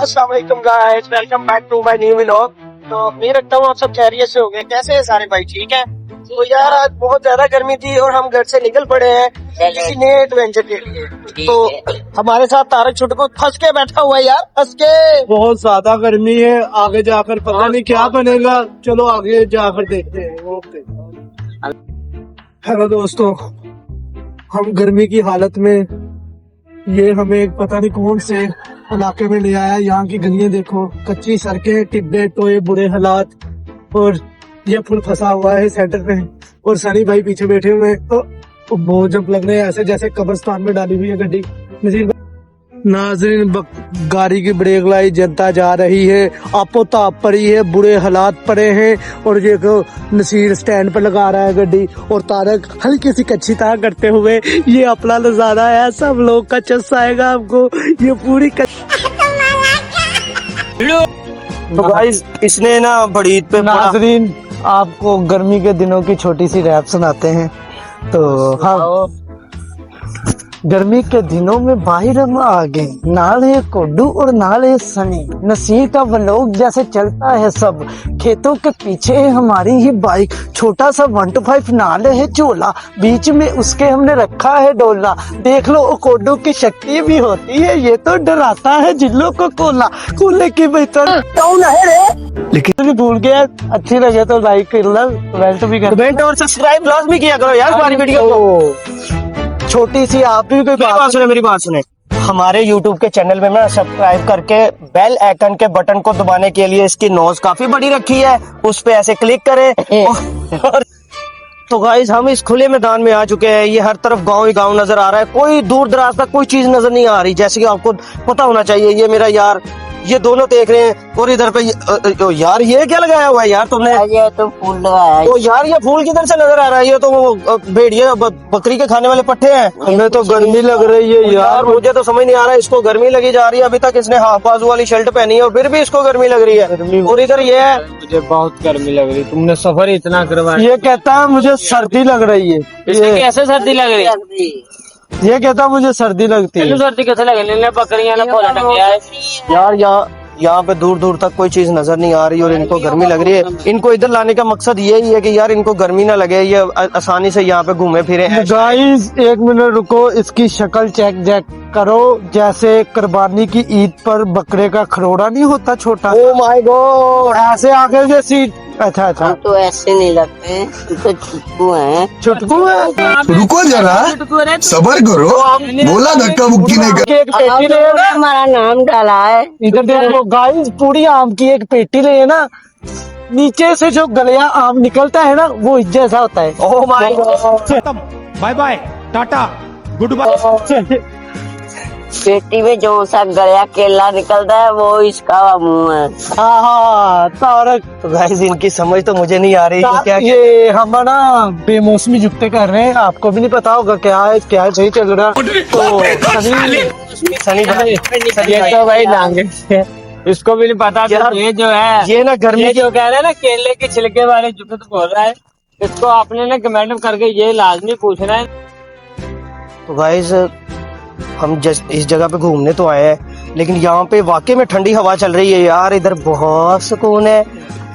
अस्सलाम वालेकुम guys, welcome back to my new vlog. तो मैं रखता हूँ आप सब खैरियत से हो गए। कैसे हैं सारे भाई? ठीक है। तो यार आज बहुत ज्यादा गर्मी थी और हम घर से निकल पड़े हैं किसी नए एडवेंचर के लिए। तो हमारे साथ तारक छुटकू फंस के बैठा हुआ है यार, फंस के। बहुत ज्यादा गर्मी है, आगे जाकर पता नहीं क्या बनेगा। चलो आगे जाकर देखते हैं। ओके। हेलो दोस्तों, हम गर्मी की हालत में, ये हमें पता नहीं कौन से इलाके में ले आया। यहाँ की गलियां देखो, कच्ची सड़कें, टिब्बे टोए, बुरे हालात, और ये फुल फंसा हुआ है सेंटर में। और सनी भाई पीछे बैठे हुए हैं। तो बहुत जंप लग रहे हैं, ऐसे जैसे कब्रिस्तान में डाली हुई है गड्डी। नाज़रीन, गाड़ी की ब्रेक लाई, जनता जा रही है, आपो ताप पड़ी है, बुरे हालात पड़े हैं। और ये नसीर स्टैंड पर लगा रहा है गड्डी, और तारक हल्की सी कच्ची तार करते हुए। ये अपना नजारा है, सब लोग का चस्सा आएगा आपको। ये पूरी तो गाइस इसने ना बड़ी ईद पे नाज़रीन, आपको गर्मी के दिनों की छोटी सी रैप सुनाते हैं। तो हम गर्मी के दिनों में बाहर हम आ गए, नाल है कोडू और नाल है सनी। नसीर का व्लॉग जैसे चलता है सब, खेतों के पीछे है हमारी ही बाइक। छोटा सा 125 नाल है झोला, बीच में उसके हमने रखा है डोला। देख लो कोडू की शक्ति भी होती है, ये तो डराता है जिल्लों को कोला। कूले की बेहतर कौन है रे? लेकिन भी भूल गया। अच्छी लगे तो लाइक कर लो, कमेंट भी कर, कमेंट और सब्सक्राइब लास्ट भी किया करो यार हमारी वीडियो को। छोटी सी आप भी कोई बात सुने, मेरी बात सुने। हमारे YouTube के चैनल में ना सब्सक्राइब करके बेल आइकन के बटन को दबाने के लिए इसकी नोज काफी बड़ी रखी है, उस पे ऐसे क्लिक करें। और तो गाइस हम इस खुले मैदान में आ चुके हैं। ये हर तरफ गांव ही गांव नजर आ रहा है, कोई दूर दराज तक कोई चीज नजर नहीं आ रही, जैसे कि आपको पता होना चाहिए। ये मेरा यार, ये दोनों देख रहे हैं, और इधर पे यार ये क्या लगाया हुआ है यार तुमने? ये तो फूल लगाया है। तो यार ये फूल किधर से नजर आ रहा है? ये तो वो भेड़िया बकरी के खाने वाले पट्टे हैं। हमें तो गर्मी लग रही है यार मुझे तो समझ नहीं आ रहा है, इसको गर्मी लगी जा रही है। अभी तक इसने हाफ बाजू वाली शर्ट पहनी है और फिर भी इसको गर्मी लग रही है। और इधर ये है, मुझे बहुत गर्मी लग रही। तुमने सफर इतना करवाया। ये कहता है मुझे सर्दी लग रही है। इसके कैसे सर्दी लग रही है? ये कहता मुझे सर्दी लगती है। सर्दी कैसे लग रही है? बकरियां ना खोला टंगिया है यार यहाँ पे दूर दूर तक कोई चीज नजर नहीं आ रही और इनको गर्मी लग रही है। इनको इधर लाने का मकसद यही है कि यार इनको गर्मी ना लगे, ये आसानी से यहाँ पे घूमे फिरे। गाइस एक मिनट रुको, इसकी शक्ल चेक करो, जैसे कुर्बानी की ईद पर बकरे का खरोड़ा नहीं होता छोटा। ओ माय गॉड, ऐसे आगे जैसी। अच्छा हम तो ऐसे नहीं लगते हैं, हम तो छुटकू हैं। छुटकू है? रुको जरा, सबर करो, बोला धक्का मुक्की नहीं कर। एक पेटी ले ना, हमारा नाम डाला है। इधर देखो गाइस, पूरी आम की एक पेटी ले ना, नीचे से जो गलिया आम निकलता है ना, वो इस जैसा होता है। Oh my god, bye bye, tata, good bye. पेटी में जो सा गलिया केला निकलता है वो इसका मुंह है। हाँ तारक। तो गाइस इनकी समझ तो मुझे नहीं आ रही कि क्या ये हम ना बेमौसमी जुत्ते कर रहे हैं, आपको भी नहीं पता होगा क्या है सही चल रहा। तो सनी भाई, ये तो भाई लांगे इसको भी नहीं पता। तो ये जो है, ये ना गर्मी ये जो कह रहा है ना केले के छिलके वाले जूते तो बोल रहा है, इसको आपने ना कमेंट करके ये लाजमी पूछना है। तो गाइस हम इस जगह पे घूमने तो आए हैं, लेकिन यहाँ पे वाकई में ठंडी हवा चल रही है यार, इधर बहुत सुकून है।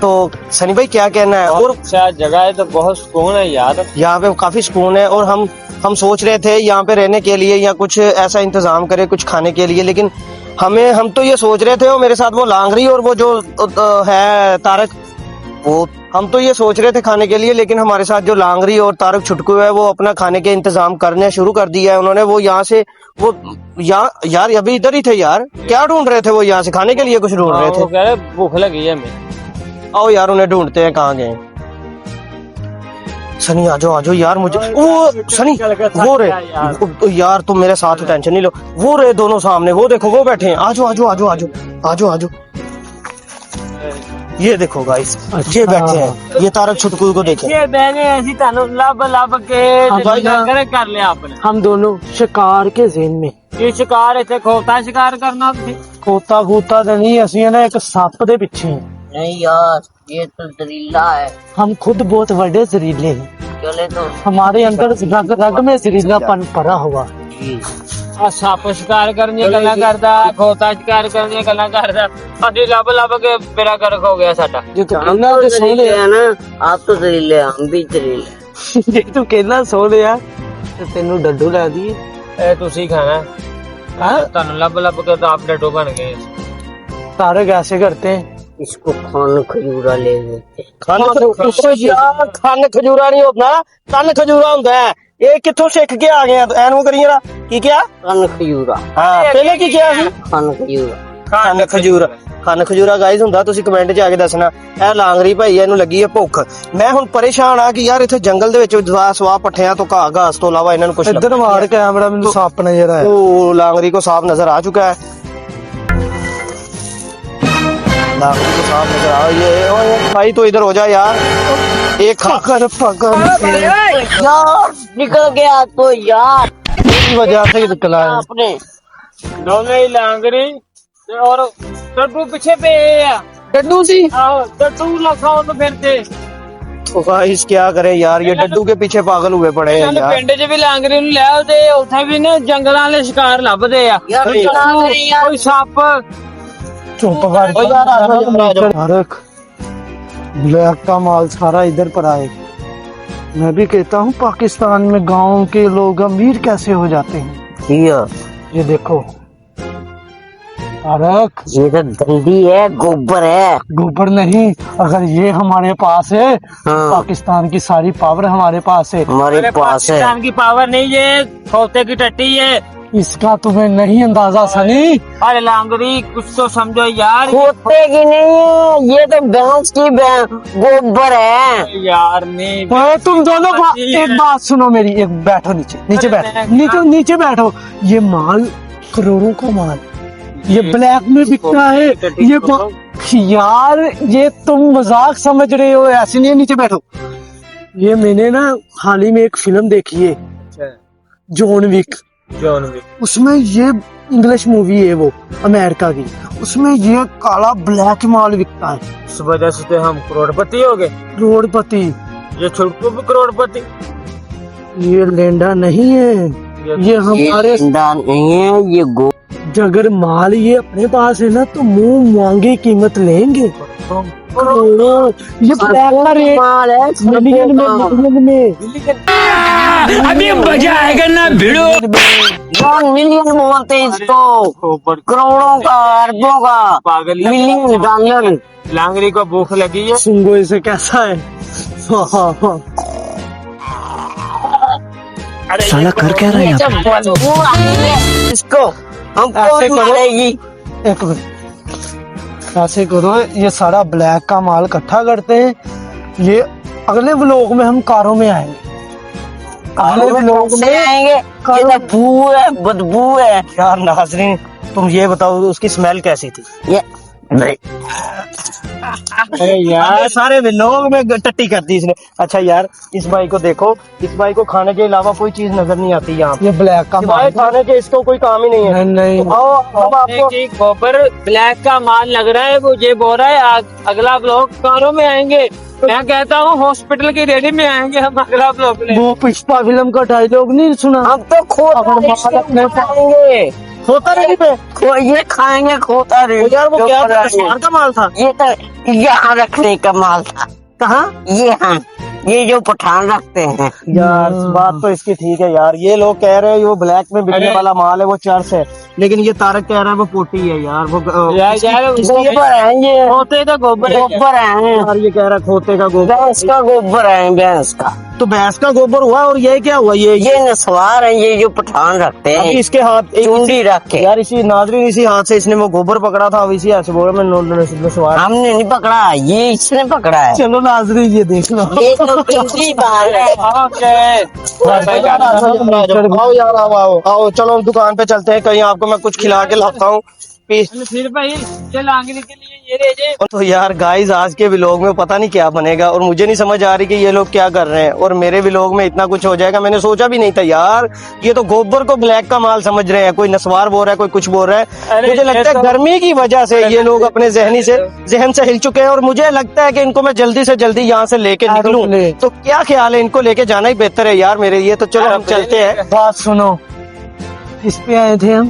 तो सनी भाई क्या कहना है? और अच्छा जगह है तो बहुत सुकून है यार, यहाँ पे काफी सुकून है। और हम सोच रहे थे यहाँ पे रहने के लिए या कुछ ऐसा इंतजाम करें कुछ खाने के लिए, लेकिन हम तो ये सोच रहे थे, और मेरे साथ वो लांगरी और वो जो है तारक, वो हम तो ये सोच रहे थे खाने के लिए, लेकिन हमारे साथ जो लांगरी और तारक छुटकू है वो अपना खाने के इंतजाम करने शुरू कर दिया है उन्होंने। वो यहाँ से वो यार अभी इधर ही थे यार, क्या ढूंढ रहे थे वो? यहाँ से खाने के लिए कुछ ढूंढ रहे थे। कह रहे भूख लगी है हमें। आओ यार उन्हें ढूंढते हैं, कहाँ गए? सनी आजो यार, मुझे वो सनी वो रहे यार, तुम मेरे साथ टेंशन नहीं लो, वो रहे दोनों सामने, वो देखो वो बैठे हैं। आजो ये देखो गाइस, ये बैठे हैं, ये तारक छुटकू को देखें। ये बहने ऐसी तानो लब के कर लिया आपने। हम दोनों शिकार के ज़हन में, ये शिकार इतने खोता शिकार करना खोता खूता तो नहीं, असि ना एक सप दे पिछे हैं। नहीं यार, ये तो जहरीला है। हम खुद बहुत बड़े जहरीले हैं, चले तो हमारे अंदर रग में जहरीलापन पड़ा हुआ। ਆ ਸੱਪ ਸ਼ਿਕਾਰ ਕਰਨ ਦੀਆਂ ਗੱਲਾਂ ਕਰਦਾ, ਖੋਤਾ ਸ਼ਿਕਾਰ ਕਰਨ ਦੀਆਂ ਗੱਲਾਂ ਕਰਦਾ। ਅਸੀਂ ਲੱਭ ਲੱਭ ਕੇ ਬੇੜਾ ਗਰਕ ਹੋ ਗਿਆ ਸਾਡਾ। ਜੇ ਤੂੰ ਕਹਿੰਦਾ ਤੇ ਸੁਣ ਲਿਆ है ना, आप तो जहरीले हैं, हम भी जहरीले। ਜੇ ਤੂੰ ਕਹਿੰਦਾ ਸੁਣ ਲਿਆ ਤੇ ਤੈਨੂੰ ਡੱਡੂ ਲਾ ਦੀ। ਇਹ ਤੁਸੀਂ ਖਾਣਾ हाँ ਤੁਹਾਨੂੰ ਲੱਭ ਲੱਭ ਕੇ ਤਾਂ ਆਪ ਡੱਡੂ ਬਣ ਗਏ। तारक ऐसे करते हैं। इसको खान खजूरा ले लेते। खान खजूरा नहीं होता, कन खजूरा होता है। ये कित्थों सिख के आ गए हैं? एनू करी जरा की क्या? खान खजूरा, हाँ पहले की क्या ਸੀ? खान खजूरा। ਖੰਨ ਖਜੂਰਾ। ਖੰਨ ਖਜੂਰਾ ਗਾਇਸ ਹੁੰਦਾ, ਤੁਸੀਂ ਕਮੈਂਟ 'ਚ ਆ ਕੇ ਦੱਸਣਾ। ਇਹ ਲਾਂਗਰੀ ਭਾਈ ਇਹਨੂੰ ਲੱਗੀ ਹੈ ਭੁੱਖ। ਮੈਂ ਹੁਣ ਪਰੇਸ਼ਾਨ ਆ ਕਿ ਯਾਰ ਇੱਥੇ ਜੰਗਲ ਦੇ ਵਿੱਚ ਸਵਾ ਪੱਠਿਆਂ ਤੋਂ ਘਾਹ ਘਾਸ ਤੋਂ ਇਲਾਵਾ ਇਹਨਾਂ ਨੂੰ ਕੁਝ इधर मार कैमरा में सांप नजर आया। ਉਹ ਲਾਂਗਰੀ को सांप नजर आ चुका है। लांगरी को सांप नजर आ ये ओए भाई तो इधर हो जा यार। एक पकड़ पकड़ यार निकल गया तो यार, की वजह से निकला है। आपने ਦੋਨੇ ਹੀ ਲਾਂਗਰੀ ਤੇ ਔਰ ਡੱਡੂ ਪਿੱਛੇ ਪਏ ਆ। डड्डू सी ਆਹੋ ਡੱਡੂ ਲਖਾਉਣ ਨੂੰ ਫਿਰਦੇ। तो गाइस क्या करे यार, ये डड्डू के पीछे पागल हुए पड़े हैं ਸਾਨੂੰ यार। ਪਿੰਡ 'ਚ ਵੀ ਲਾਂਗਰੀ ਨੂੰ ਲੈ ਆਉਂਦੇ, ਉੱਥੇ ਵੀ ਨਾ ਜੰਗਲਾਂ ਵਾਲੇ ਸ਼ਿਕਾਰ ਲੱਭਦੇ ਆ। यार ਕੋਈ लांगरी यार, ਕੋਈ ਸੱਪ। चुप कर। ओ यार आ जाओ। तारक, ब्लैक का माल सारा इधर पर आए। मैं भी कहता हूँ पाकिस्तान में गांव के लोग अमीर कैसे हो जाते हैं। ये देखो तारक, ये तो गंदी है, गोबर है। गोबर नहीं, अगर ये हमारे पास है, हाँ। पाकिस्तान की सारी पावर हमारे पास है। हमारे अरे पास है। पाकिस्तान की पावर नहीं, ये खोते की टट्टी है। इसका तुम्हें नहीं अंदाजा सनी। अरे लांगरी कुछ तो समझो यार। खोते की नहीं है, ये तो भैंस की गोबर है। यार नहीं तो तुम दोनों एक बात सुनो मेरी, एक बैठो नीचे, नीचे बैठो, नीचे बैठो। ये माल करोड़ों का माल, ये ब्लैक में बिकता है। ये यार ये तुम मजाक समझ रहे हो, ऐसे नहीं है। नीचे बैठो। ये मैंने ना हाल ही में एक फिल्म देखी है, जॉन विक। जॉन भी उसमें ये इंग्लिश मूवी है वो अमेरिका की, उसमें ये काला ब्लैक माल बिकता है। इस वजह से तो हम करोड़पति हो गए। करोड़पति। ये छुटकू भी करोड़पति। ये लेंडा नहीं है, ये हमारे नहीं है, ये अगर माल ये अपने पास है ना तो मुंह मांगी कीमत लेंगे। करोड़ों। ये ब्लैक का रेट माल है। मिलियन में अभी मजा आएगा ना भिड़ो। 1 मिलियन बोलते हैं इसको, करोड़ों का, अरबों का, पागल है। Million dollar. लांगरी को भूख लगी है। सुंगो इसे कैसा है। साला कर क्या रहा है इसको, हमको ऐसे करो। मारेगी। एक मिनट, ऐसे करो, ये सारा ब्लैक का माल इकट्ठा करते हैं। ये अगले व्लॉग में हम कारों में आएंगे। अगले व्लॉग से में आएंगे, ये तो बू है, बदबू है। यार नाज़रीन तुम ये बताओ उसकी स्मेल कैसी थी? ये अरे यार सारे लोग में टट्टी कर दी इसने। अच्छा यार इस भाई को देखो, इस भाई को खाने के अलावा कोई चीज नजर नहीं आती यहाँ पे। ये ब्लैक का सिवाय माल खाने के इसको कोई काम ही नहीं है। नहीं आओ अब आपको कि गोबर ब्लैक का माल लग रहा है, वो ये बोल रहा है अगला ब्लॉक कारों में आएंगे। मैं कहता हूँ हॉस्पिटल की रेडी में आएंगे हम अगला ब्लॉक में। वो पुष्पा फिल्म का डायलॉग नहीं सुना। हम तो अपने खाएंगे, होता नहीं पे ये खाएंगे खोता रे। यार वो क्या था? सार का माल था। ये तो यहाँ रखने का माल था। कहाँ? ये हाँ, ये जो पठान रखते हैं। यार बात तो इसकी ठीक है यार। ये लोग कह रहे हैं वो ब्लैक में बिकने अरे। वाला माल है वो चर्च है, लेकिन ये तारक कह रहा है वो पोटी है यार। वो यार गोबर है ये, खोते का गोबर है। गोबर है, यार ये कह रहा है खोते का गोबर। भैंस का गोबर है, भैंस का। तो भैंस का गोबर हुआ और ये क्या हुआ? ये नस्वार है, ये जो पठान रखते अभी हैं, इसके हाथ चुंडी रख के। यार इसी नाजरीन इसी हाथ से इसने वो गोबर पकड़ा था। अब इसी हाथ से बोल रहा मैं सवार। हमने नहीं पकड़ा, ये इसने पकड़ा है। चलो नाजरीन ये देख लो। ये तो पिछली बार है। आओ यार आओ आओ चलो दुकान पे चलते हैं, कहीं आपको मैं कुछ खिला के लाता हूँ। फिर भाई ये लांगरी के लिए ये रह जाए। तो यार गाइस आज के व्लॉग में पता नहीं क्या बनेगा, और मुझे नहीं समझ आ रही कि ये लोग क्या कर रहे हैं, और मेरे व्लॉग में इतना कुछ हो जाएगा मैंने सोचा भी नहीं था यार। ये तो गोबर को ब्लैक का माल समझ रहे हैं, कोई नस्वार बोल रहा है, कोई कुछ बोल रहा है। अरे मुझे लगता है ये तो- गर्मी की वजह से ये लोग अपने जहन से हिल चुके हैं, और मुझे लगता है कि इनको मैं जल्दी से जल्दी यहाँ से लेके निकलूं। तो क्या ख्याल है, इनको लेके जाना ही बेहतर है यार मेरे लिए। तो चलो हम चलते हैं। बात सुनो, किस पे आए थे हम?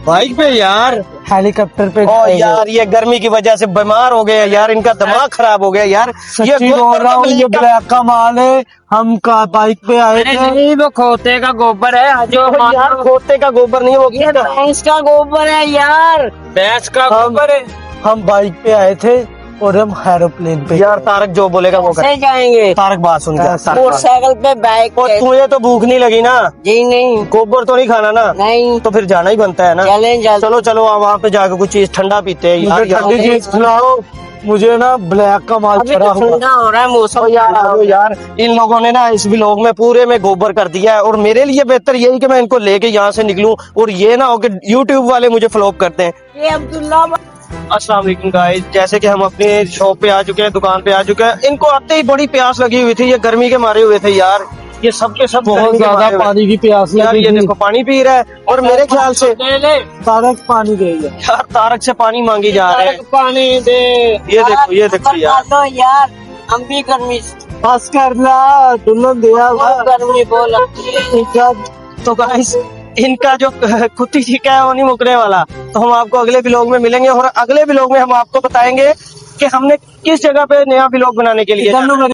बाइक पे यार। हेलीकॉप्टर पे ओ गए थे। यार ये गर्मी की वजह से बीमार हो गए यार, इनका दिमाग खराब हो गया यार। सच्ची बोल रहा हूँ, ये ब्लैक का माल है। हम का बाइक पे आए अरे थे। नहीं, वो खोते का गोबर है जो यार खोते का गोबर नहीं, वो किसका? भैंस का गोबर है यार। भैंस का गोबर है। हम बाइक पे आए थे और हम एरोप्लेन पे। यार तारक जो बोलेगा वो कर। कैसे जाएंगे? तारक बात सुन जा। मोटरसाइकिल पे बाइक और पे। तुझे तो भूख नहीं लगी ना? जी नहीं, गोबर तो नहीं खाना ना? नहीं। तो फिर जाना ही बनता है ना। चलें जल्द। चलो चलो वहाँ पे जाकर कुछ चीज ठंडा पीते हैं यार। मुझे ठंडी चीज खिलाओ, मुझे ना ब्लैक का माल अभी चढ़ा तो हुआ। ठंडा हो रहा है मौसम। यार इन लोगों ने ना इस व्लॉग में पूरे में गोबर कर दिया है, और मेरे लिए बेहतर यही कि मैं इनको लेके यहाँ से निकलूं, और ये ना हो कि यूट्यूब वाले मुझे फ्लॉप करते हैं। ये अब्दुल्ला अस्सलाम वालेकुम गाइस, जैसे कि हम अपने शॉप पे आ चुके हैं, दुकान पे आ चुके हैं। इनको आते ही बड़ी प्यास लगी हुई थी, ये गर्मी के मारे हुए थे यार। ये सब के सब बहुत गर्मी के ज्यादा मारे हुए। पानी की प्यास यार लगी ये थी। देखो पानी पी रहा है, और मेरे ख्याल से ले ले तारक पानी दे गया। यार तारक से पानी मांगी जा रहे हैं। तारक पानी दे। ये देखो यार। दो यार, हम भी गर्मी से बस करना, दुल्हन दिया बहुत गर्मी बहुत लगती है। तो गाइस इनका जो कुत्ती ठीका है वो नहीं मुकने वाला। तो हम आपको अगले व्लॉग में मिलेंगे, और अगले व्लॉग में हम आपको बताएंगे कि हमने किस जगह पे नया व्लॉग बनाने के लिए जाना है।